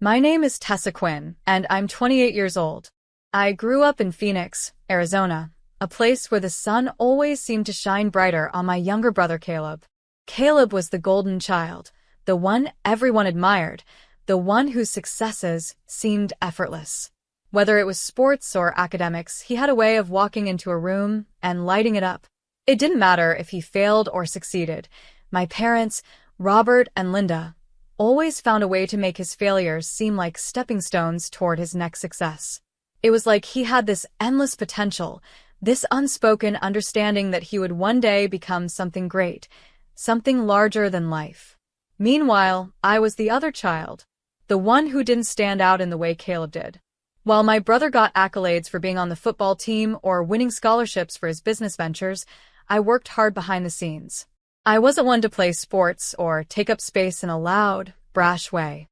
My name is Tessa Quinn, and I'm 28 years old. I grew up in Phoenix, Arizona, a place where the sun always seemed to shine brighter on my younger brother Caleb. Caleb was the golden child, the one everyone admired, the one whose successes seemed effortless. Whether it was sports or academics, he had a way of walking into a room and lighting it up. It didn't matter if he failed or succeeded. My parents, Robert and Linda, always found a way to make his failures seem like stepping stones toward his next success. It was like he had this endless potential, this unspoken understanding that he would one day become something great, something larger than life. Meanwhile, I was the other child, the one who didn't stand out in the way Caleb did. While my brother got accolades for being on the football team or winning scholarships for his business ventures, I worked hard behind the scenes. I wasn't one to play sports or take up space in a loud, brash way.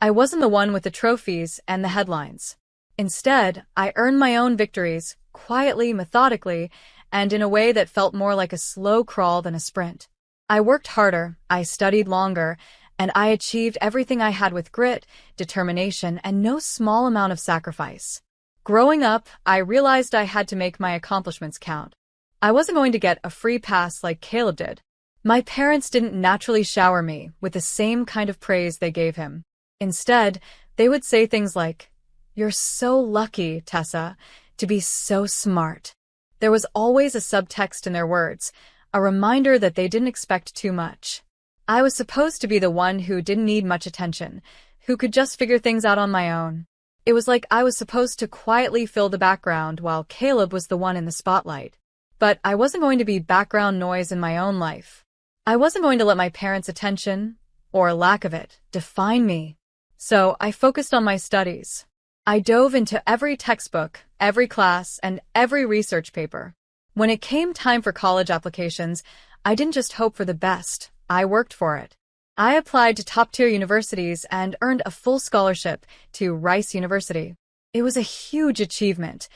I wasn't the one with the trophies and the headlines. Instead, I earned my own victories, quietly, methodically, and in a way that felt more like a slow crawl than a sprint. I worked harder, I studied longer, and I achieved everything I had with grit, determination, and no small amount of sacrifice. Growing up, I realized I had to make my accomplishments count. I wasn't going to get a free pass like Caleb did. My parents didn't naturally shower me with the same kind of praise they gave him. Instead, they would say things like, "You're so lucky, Tessa, to be so smart." There was always a subtext in their words, a reminder that they didn't expect too much. I was supposed to be the one who didn't need much attention, who could just figure things out on my own. It was like I was supposed to quietly fill the background while Caleb was the one in the spotlight. But I wasn't going to be background noise in my own life. I wasn't going to let my parents' attention, or lack of it, define me. So I focused on my studies. I dove into every textbook, every class, and every research paper. When it came time for college applications, I didn't just hope for the best, I worked for it. I applied to top-tier universities and earned a full scholarship to Rice University. It was a huge achievement,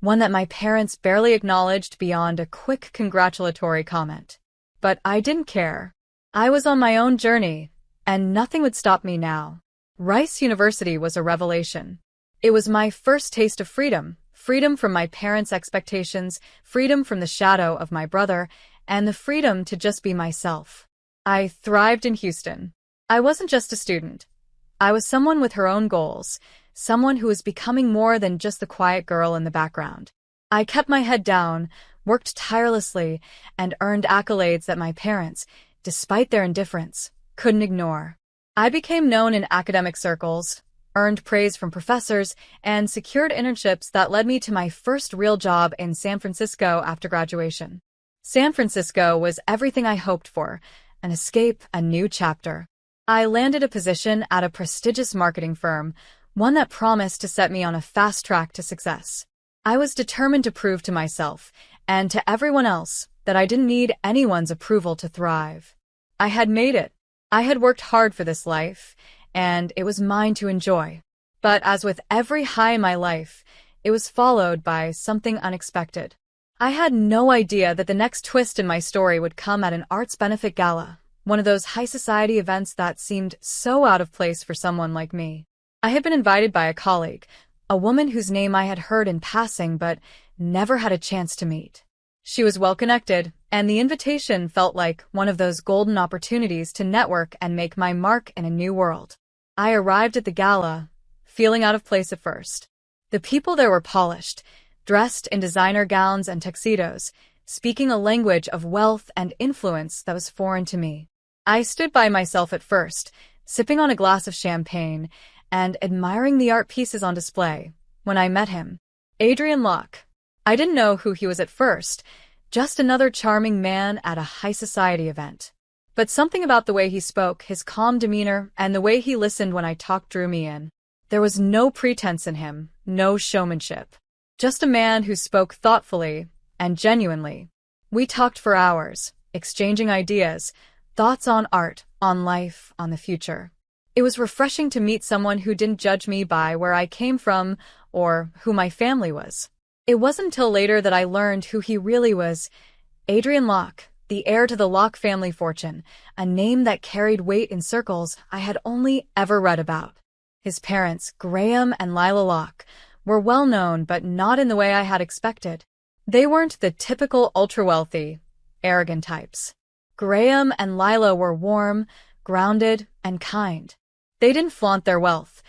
one that my parents barely acknowledged beyond a quick congratulatory comment. But I didn't care. I was on my own journey, and nothing would stop me now. Rice University was a revelation. It was my first taste of freedom, freedom from my parents' expectations, freedom from the shadow of my brother, and the freedom to just be myself. I thrived in Houston. I wasn't just a student. I was someone with her own goals, someone who was becoming more than just the quiet girl in the background. I kept my head down, worked tirelessly, and earned accolades that my parents, despite their indifference, couldn't ignore. I became known in academic circles, earned praise from professors, and secured internships that led me to my first real job in San Francisco after graduation. San Francisco was everything I hoped for, an escape, a new chapter. I landed a position at a prestigious marketing firm, one that promised to set me on a fast track to success. I was determined to prove to myself, and to everyone else, that I didn't need anyone's approval to thrive. I had made it. I had worked hard for this life, and it was mine to enjoy. But as with every high in my life, it was followed by something unexpected. I had no idea that the next twist in my story would come at an arts benefit gala, one of those high society events that seemed so out of place for someone like me. I had been invited by a colleague, a woman whose name I had heard in passing but never had a chance to meet. She was well-connected, and the invitation felt like one of those golden opportunities to network and make my mark in a new world. I arrived at the gala, feeling out of place at first. The people there were polished, dressed in designer gowns and tuxedos, speaking a language of wealth and influence that was foreign to me. I stood by myself at first, sipping on a glass of champagne and admiring the art pieces on display, when I met him. Adrian Locke. I didn't know who he was at first, just another charming man at a high society event. But something about the way he spoke, his calm demeanor, and the way he listened when I talked drew me in. There was no pretense in him, no showmanship. Just a man who spoke thoughtfully and genuinely. We talked for hours, exchanging ideas, thoughts on art, on life, on the future. It was refreshing to meet someone who didn't judge me by where I came from or who my family was. It wasn't until later that I learned who he really was. Adrian Locke, the heir to the Locke family fortune, a name that carried weight in circles I had only ever read about. His parents, Graham and Lila Locke, were well known but not in the way I had expected. They weren't the typical ultra-wealthy, arrogant types. Graham and Lila were warm, grounded, and kind. They didn't flaunt their wealth.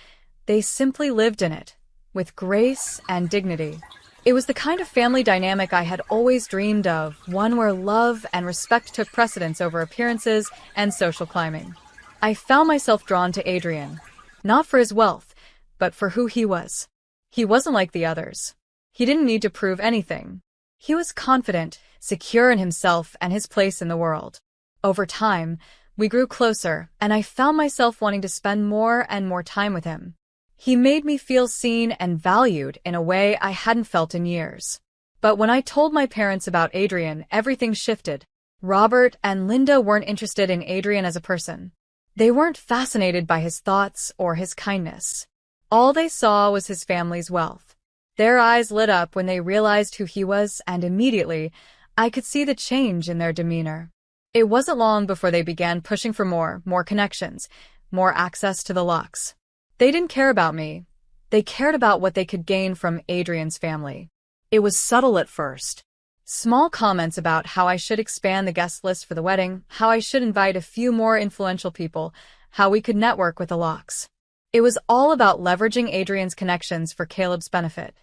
They simply lived in it, with grace and dignity. It was the kind of family dynamic I had always dreamed of, one where love and respect took precedence over appearances and social climbing. I found myself drawn to Adrian, not for his wealth, but for who he was. He wasn't like the others. He didn't need to prove anything. He was confident, secure in himself and his place in the world. Over time, we grew closer, and I found myself wanting to spend more and more time with him. He made me feel seen and valued in a way I hadn't felt in years. But when I told my parents about Adrian, everything shifted. Robert and Linda weren't interested in Adrian as a person. They weren't fascinated by his thoughts or his kindness. All they saw was his family's wealth. Their eyes lit up when they realized who he was, and immediately, I could see the change in their demeanor. It wasn't long before they began pushing for more connections, more access to the Locks. They didn't care about me. They cared about what they could gain from Adrian's family. It was subtle at first. Small comments about how I should expand the guest list for the wedding, how I should invite a few more influential people, how we could network with the Locks. It was all about leveraging Adrian's connections for Caleb's benefit.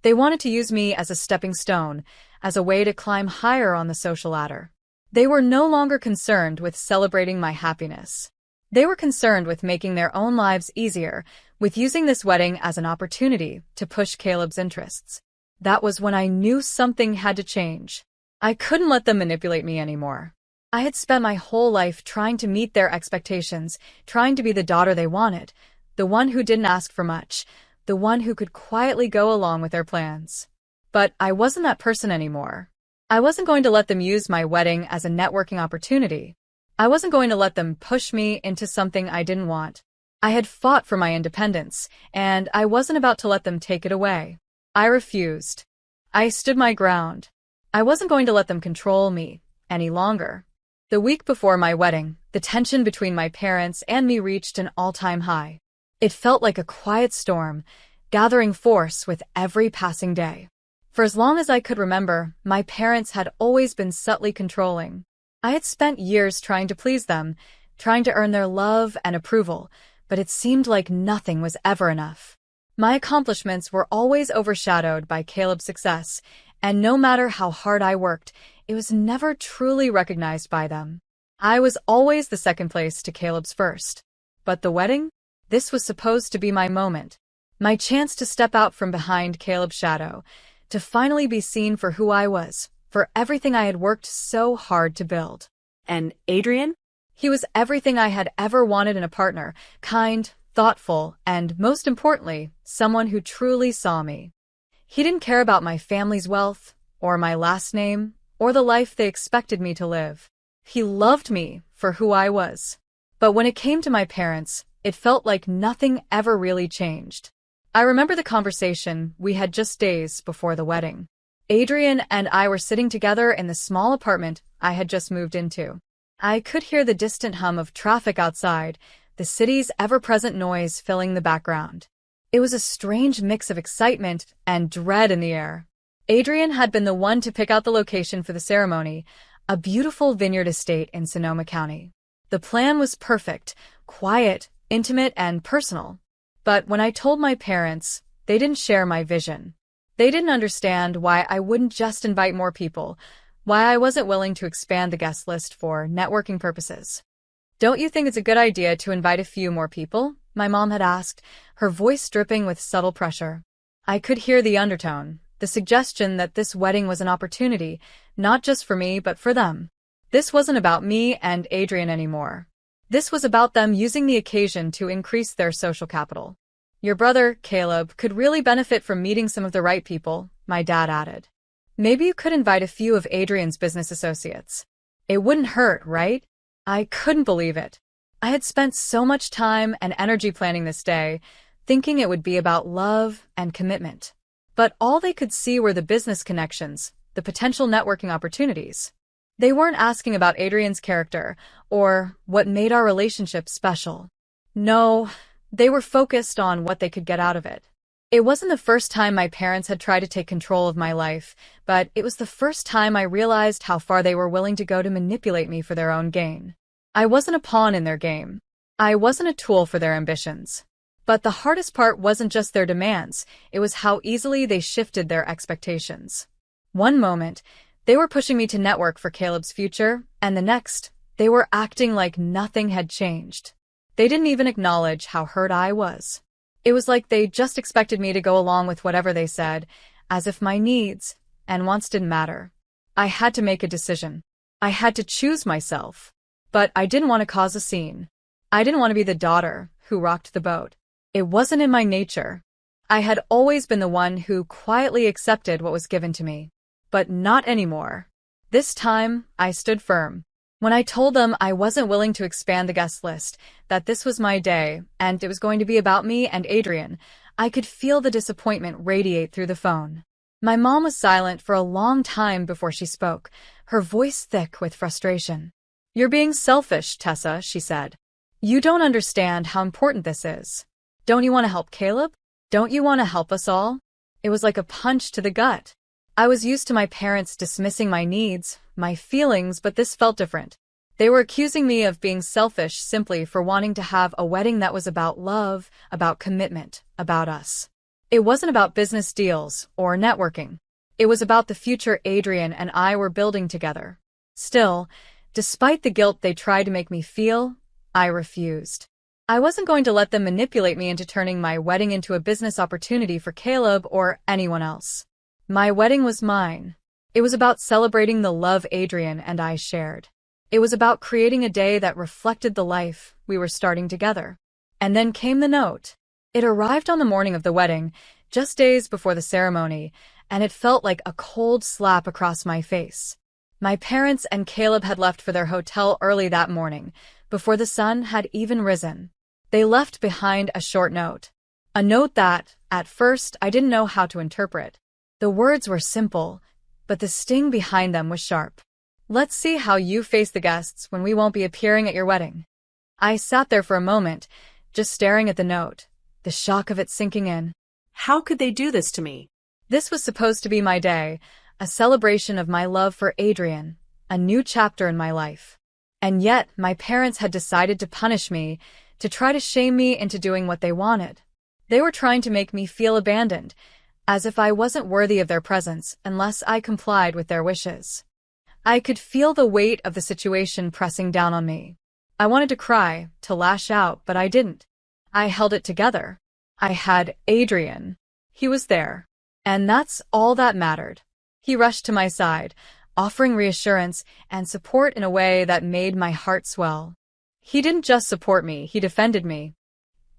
They wanted to use me as a stepping stone, as a way to climb higher on the social ladder. They were no longer concerned with celebrating my happiness. They were concerned with making their own lives easier, with using this wedding as an opportunity to push Caleb's interests. That was when I knew something had to change. I couldn't let them manipulate me anymore. I had spent my whole life trying to meet their expectations, trying to be the daughter they wanted, the one who didn't ask for much, the one who could quietly go along with their plans. But I wasn't that person anymore. I wasn't going to let them use my wedding as a networking opportunity. I wasn't going to let them push me into something I didn't want. I had fought for my independence, and I wasn't about to let them take it away. I refused. I stood my ground. I wasn't going to let them control me any longer. The week before my wedding, the tension between my parents and me reached an all-time high. It felt like a quiet storm, gathering force with every passing day. For as long as I could remember, my parents had always been subtly controlling. I had spent years trying to please them, trying to earn their love and approval, but it seemed like nothing was ever enough. My accomplishments were always overshadowed by Caleb's success, and no matter how hard I worked, it was never truly recognized by them. I was always the second place to Caleb's first. But the wedding? This was supposed to be my moment. My chance to step out from behind Caleb's shadow, to finally be seen for who I was, for everything I had worked so hard to build. And Adrian? He was everything I had ever wanted in a partner, kind, thoughtful, and, most importantly, someone who truly saw me. He didn't care about my family's wealth, or my last name, or the life they expected me to live. He loved me for who I was. But when it came to my parents, it felt like nothing ever really changed. I remember the conversation we had just days before the wedding. Adrian and I were sitting together in the small apartment I had just moved into. I could hear the distant hum of traffic outside, the city's ever-present noise filling the background. It was a strange mix of excitement and dread in the air. Adrian had been the one to pick out the location for the ceremony, a beautiful vineyard estate in Sonoma County. The plan was perfect, quiet, intimate, and personal. But when I told my parents, they didn't share my vision. They didn't understand why I wouldn't just invite more people, why I wasn't willing to expand the guest list for networking purposes. "Don't you think it's a good idea to invite a few more people?" my mom had asked, her voice dripping with subtle pressure. I could hear the undertone, the suggestion that this wedding was an opportunity, not just for me but for them. This wasn't about me and Adrian anymore. This was about them using the occasion to increase their social capital. "Your brother, Caleb, could really benefit from meeting some of the right people," my dad added. "Maybe you could invite a few of Adrian's business associates. It wouldn't hurt, right?" I couldn't believe it. I had spent so much time and energy planning this day, thinking it would be about love and commitment. But all they could see were the business connections, the potential networking opportunities. They weren't asking about Adrian's character or what made our relationship special. No, They were focused on what they could get out of it. It wasn't the first time my parents had tried to take control of my life, but it was the first time I realized how far they were willing to go to manipulate me for their own gain. I wasn't a pawn in their game. I wasn't a tool for their ambitions. But the hardest part wasn't just their demands, it was how easily they shifted their expectations. One moment, they were pushing me to network for Caleb's future, and the next, they were acting like nothing had changed. They didn't even acknowledge how hurt I was. It was like they just expected me to go along with whatever they said, as if my needs and wants didn't matter. I had to make a decision. I had to choose myself. But I didn't want to cause a scene. I didn't want to be the daughter who rocked the boat. It wasn't in my nature. I had always been the one who quietly accepted what was given to me. But not anymore. This time, I stood firm. When I told them I wasn't willing to expand the guest list, that this was my day, and it was going to be about me and Adrian, I could feel the disappointment radiate through the phone. My mom was silent for a long time before she spoke, her voice thick with frustration. "You're being selfish, Tessa," she said. "You don't understand how important this is. Don't you want to help Caleb? Don't you want to help us all?" It was like a punch to the gut. I was used to my parents dismissing my needs, my feelings, but this felt different. They were accusing me of being selfish simply for wanting to have a wedding that was about love, about commitment, about us. It wasn't about business deals or networking. It was about the future Adrian and I were building together. Still, despite the guilt they tried to make me feel, I refused. I wasn't going to let them manipulate me into turning my wedding into a business opportunity for Caleb or anyone else. My wedding was mine. It was about celebrating the love Adrian and I shared. It was about creating a day that reflected the life we were starting together. And then came the note. It arrived on the morning of the wedding, just days before the ceremony, and it felt like a cold slap across my face. My parents and Caleb had left for their hotel early that morning, before the sun had even risen. They left behind a short note. A note that, at first, I didn't know how to interpret. The words were simple, but the sting behind them was sharp. "Let's see how you face the guests when we won't be appearing at your wedding." I sat there for a moment, just staring at the note, the shock of it sinking in. How could they do this to me? This was supposed to be my day, a celebration of my love for Adrian, a new chapter in my life. And yet, my parents had decided to punish me, to try to shame me into doing what they wanted. They were trying to make me feel abandoned, as if I wasn't worthy of their presence unless I complied with their wishes. I could feel the weight of the situation pressing down on me. I wanted to cry, to lash out, but I didn't. I held it together. I had Adrian. He was there. And that's all that mattered. He rushed to my side, offering reassurance and support in a way that made my heart swell. He didn't just support me, he defended me.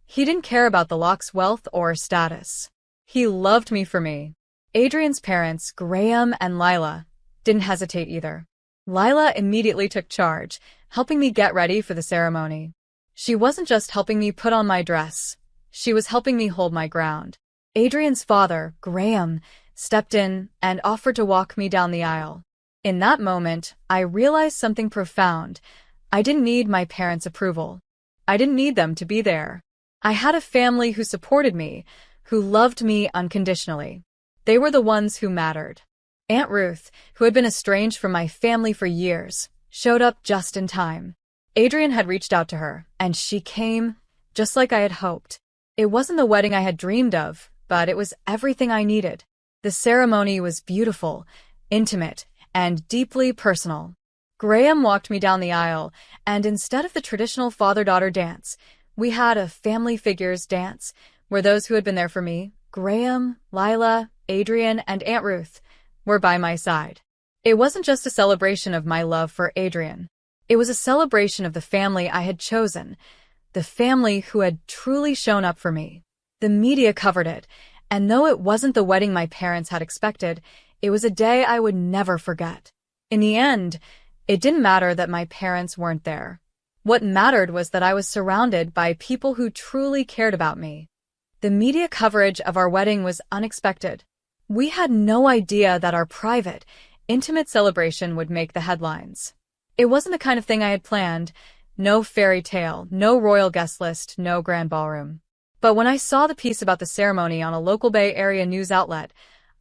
He didn't care about the lock's wealth or status. He loved me for me. Adrian's parents, Graham and Lila, didn't hesitate either. Lila immediately took charge, helping me get ready for the ceremony. She wasn't just helping me put on my dress. She was helping me hold my ground. Adrian's father, Graham, stepped in and offered to walk me down the aisle. In that moment, I realized something profound. I didn't need my parents' approval. I didn't need them to be there. I had a family who supported me, who loved me unconditionally. They were the ones who mattered. Aunt Ruth, who had been estranged from my family for years, showed up just in time. Adrian had reached out to her, and she came, just like I had hoped. It wasn't the wedding I had dreamed of, but it was everything I needed. The ceremony was beautiful, intimate, and deeply personal. Graham walked me down the aisle, and instead of the traditional father-daughter dance, we had a family figures dance, where those who had been there for me, Graham, Lila, Adrian, and Aunt Ruth, were by my side. It wasn't just a celebration of my love for Adrian. It was a celebration of the family I had chosen, the family who had truly shown up for me. The media covered it, and though it wasn't the wedding my parents had expected, it was a day I would never forget. In the end, it didn't matter that my parents weren't there. What mattered was that I was surrounded by people who truly cared about me. The media coverage of our wedding was unexpected. We had no idea that our private, intimate celebration would make the headlines. It wasn't the kind of thing I had planned. No fairy tale, no royal guest list, no grand ballroom. But when I saw the piece about the ceremony on a local Bay Area news outlet,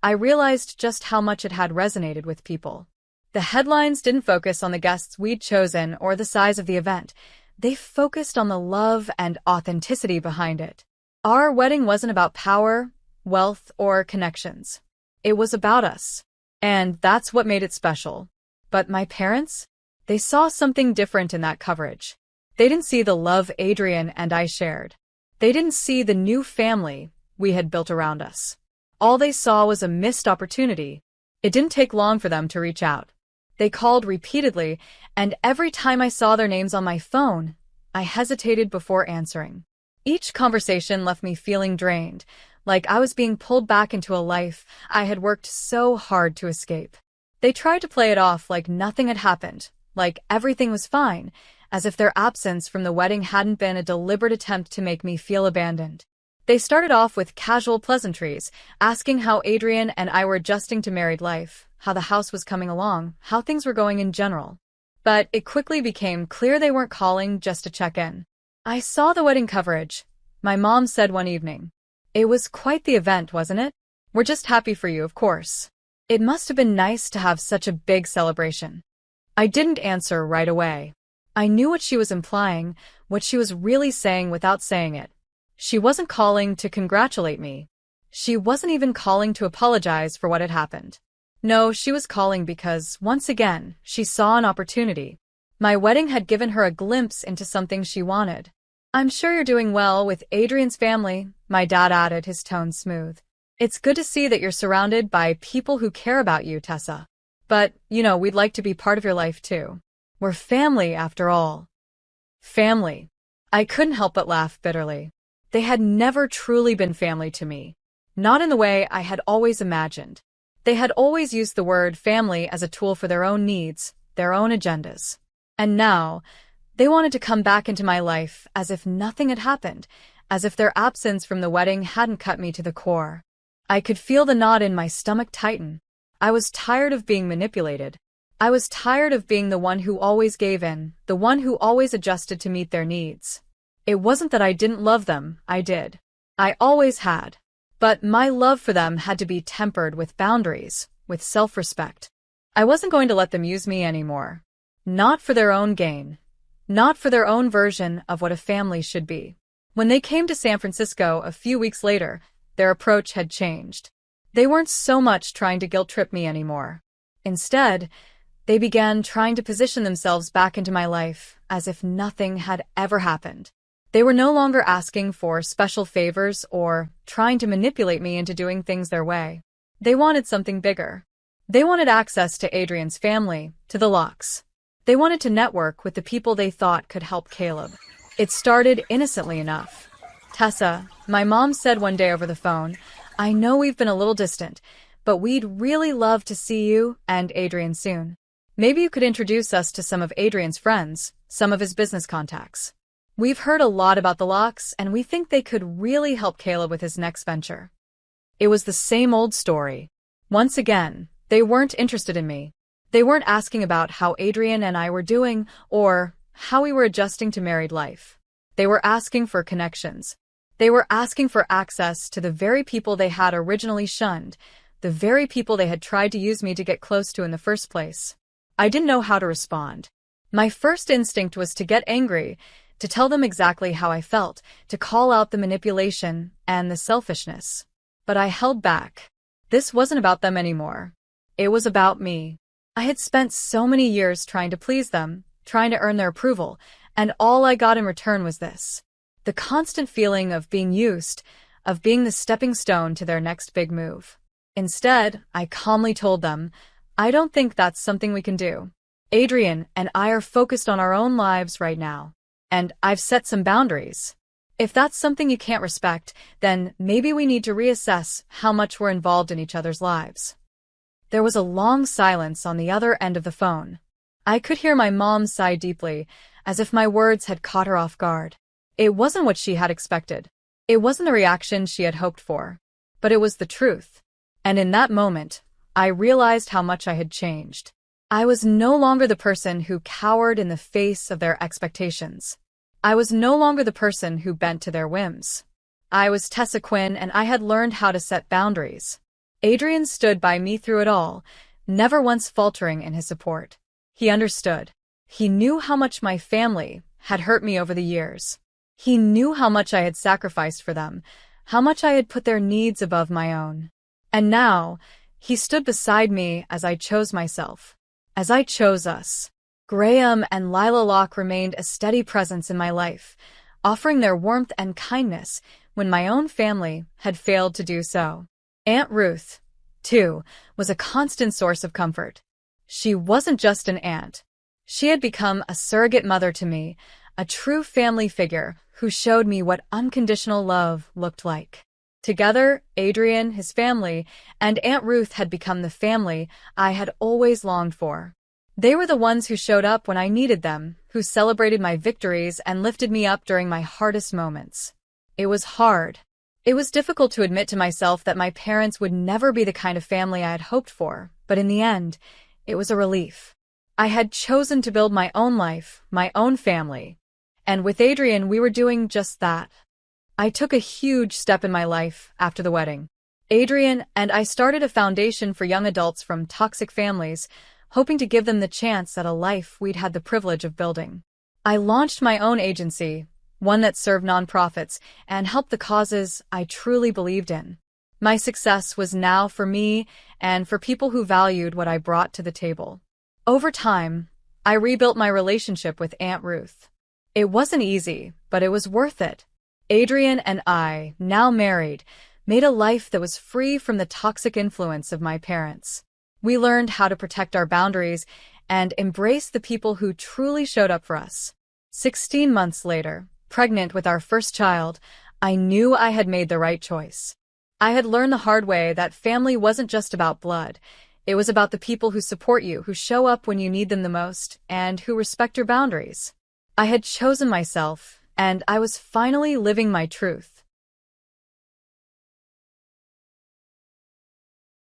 I realized just how much it had resonated with people. The headlines didn't focus on the guests we'd chosen or the size of the event. They focused on the love and authenticity behind it. Our wedding wasn't about power, wealth, or connections. It was about us. And that's what made it special. But my parents? They saw something different in that coverage. They didn't see the love Adrian and I shared. They didn't see the new family we had built around us. All they saw was a missed opportunity. It didn't take long for them to reach out. They called repeatedly, and every time I saw their names on my phone, I hesitated before answering. Each conversation left me feeling drained, like I was being pulled back into a life I had worked so hard to escape. They tried to play it off like nothing had happened, like everything was fine, as if their absence from the wedding hadn't been a deliberate attempt to make me feel abandoned. They started off with casual pleasantries, asking how Adrian and I were adjusting to married life, how the house was coming along, how things were going in general. But it quickly became clear they weren't calling just to check in. I saw the wedding coverage. My mom said one evening. It was quite the event, wasn't it? We're just happy for you, of course. It must have been nice to have such a big celebration. I didn't answer right away. I knew what she was implying, what she was really saying without saying it. She wasn't calling to congratulate me. She wasn't even calling to apologize for what had happened. No, she was calling because, once again, she saw an opportunity. My wedding had given her a glimpse into something she wanted. I'm sure you're doing well with Adrian's family, my dad added, his tone smooth. It's good to see that you're surrounded by people who care about you, Tessa. But, we'd like to be part of your life too. We're family, after all. Family. I couldn't help but laugh bitterly. They had never truly been family to me. Not in the way I had always imagined. They had always used the word family as a tool for their own needs, their own agendas. And now, they wanted to come back into my life as if nothing had happened, as if their absence from the wedding hadn't cut me to the core. I could feel the knot in my stomach tighten. I was tired of being manipulated. I was tired of being the one who always gave in, the one who always adjusted to meet their needs. It wasn't that I didn't love them, I did. I always had. But my love for them had to be tempered with boundaries, with self-respect. I wasn't going to let them use me anymore. Not for their own gain. Not for their own version of what a family should be. When they came to San Francisco a few weeks later, their approach had changed. They weren't so much trying to guilt-trip me anymore. Instead, they began trying to position themselves back into my life as if nothing had ever happened. They were no longer asking for special favors or trying to manipulate me into doing things their way. They wanted something bigger. They wanted access to Adrian's family, to the Locks. They wanted to network with the people they thought could help Caleb. It started innocently enough. Tessa, my mom said one day over the phone, I know we've been a little distant, but we'd really love to see you and Adrian soon. Maybe you could introduce us to some of Adrian's friends, some of his business contacts. We've heard a lot about the Locks, and we think they could really help Caleb with his next venture. It was the same old story. Once again, they weren't interested in me. They weren't asking about how Adrian and I were doing or how we were adjusting to married life. They were asking for connections. They were asking for access to the very people they had originally shunned, the very people they had tried to use me to get close to in the first place. I didn't know how to respond. My first instinct was to get angry, to tell them exactly how I felt, to call out the manipulation and the selfishness. But I held back. This wasn't about them anymore. It was about me. I had spent so many years trying to please them, trying to earn their approval, and all I got in return was this. The constant feeling of being used, of being the stepping stone to their next big move. Instead, I calmly told them, I don't think that's something we can do. Adrian and I are focused on our own lives right now. And I've set some boundaries. If that's something you can't respect, then maybe we need to reassess how much we're involved in each other's lives. There was a long silence on the other end of the phone. I could hear my mom sigh deeply, as if my words had caught her off guard. It wasn't what she had expected. It wasn't the reaction she had hoped for. But it was the truth. And in that moment, I realized how much I had changed. I was no longer the person who cowered in the face of their expectations. I was no longer the person who bent to their whims. I was Tessa Quinn, and I had learned how to set boundaries. Adrian stood by me through it all, never once faltering in his support. He understood. He knew how much my family had hurt me over the years. He knew how much I had sacrificed for them, how much I had put their needs above my own. And now, he stood beside me as I chose myself, as I chose us. Graham and Lila Locke remained a steady presence in my life, offering their warmth and kindness when my own family had failed to do so. Aunt Ruth, too, was a constant source of comfort. She wasn't just an aunt. She had become a surrogate mother to me, a true family figure who showed me what unconditional love looked like. Together, Adrian, his family, and Aunt Ruth had become the family I had always longed for. They were the ones who showed up when I needed them, who celebrated my victories and lifted me up during my hardest moments. It was hard. It was difficult to admit to myself that my parents would never be the kind of family I had hoped for, but in the end, it was a relief. I had chosen to build my own life, my own family. And with Adrian, we were doing just that. I took a huge step in my life after the wedding. Adrian and I started a foundation for young adults from toxic families, hoping to give them the chance at a life we'd had the privilege of building. I launched my own agency, one that served nonprofits and helped the causes I truly believed in. My success was now for me and for people who valued what I brought to the table. Over time, I rebuilt my relationship with Aunt Ruth. It wasn't easy, but it was worth it. Adrian and I, now married, made a life that was free from the toxic influence of my parents. We learned how to protect our boundaries and embrace the people who truly showed up for us. 16 months later, pregnant with our first child, I knew I had made the right choice. I had learned the hard way that family wasn't just about blood. It was about the people who support you, who show up when you need them the most, and who respect your boundaries. I had chosen myself, and I was finally living my truth.